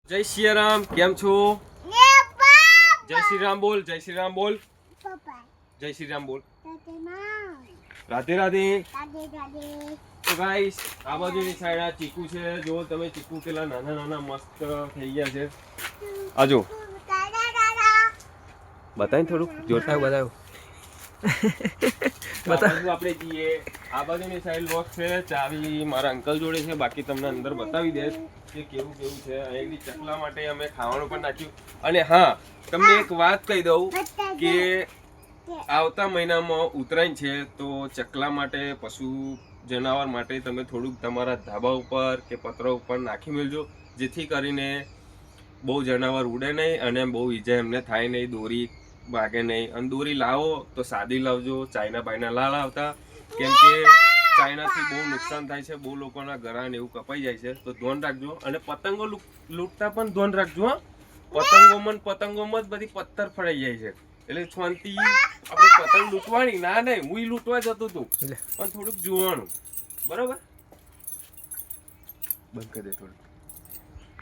જય શ્રી રામ. કેમ છો? જય શ્રી રામ બોલ. જય શ્રી રામ બોલ. જય શ્રી રામ બોલ. રાધે રાધે. તો ગાઈસ આ બાજુની સાઈડ આ ચીકુ છે. જો તમે ચીકુ પેલા નાના નાના મસ્ત થઈ ગયા છે. આ જો બતાય થોડુંક જોરદાર બતાવ્યું. બતાવું આપણે જઈએ. આ બાજુની સાઈડ લોક છે. ચાવી મારા અંકલ જોડે છે. બાકી તમને અંદર બતાવી દઈશ કે કેવું કેવું છે. અહીંથી ચકલા માટે અમે ખાવાનું પણ નાખ્યું. અને હા, તમને એક વાત કહી દઉં કે આવતા મહિનામાં ઉત્તરાયણ છે, તો ચકલા માટે પશુ જનાવર માટે તમે થોડુંક તમારા ધાબા ઉપર કે પતરા ઉપર નાખી મેળજો, જેથી કરીને બહુ જનાવર ઉડે નહીં અને બહુ ઈજા એમને થાય નહીં, દોરી વાગે નહીં. અને દોરી લાવો તો સાદી લાવજો, ચાઇના બાયના લાવતા, કેમ કે ચાઇનાથી બહુ નુકસાન થાય છે. બહુ લોકોના ઘરા ને એવું કપાઈ જાય છે, તો ધ્યાન રાખજો. અને પતંગો લૂંટતા પણ ધ્યાન રાખજો. પતંગોમાં જ બધી પથ્થર ફરાઈ જાય છે, એટલે શાંતિ આપણે પતંગ લૂંટવાની ના નહીં. હું લૂંટવા જતો હતો, પણ થોડુંક જોવાનું. બરોબર, બંધ કરી દે થોડું.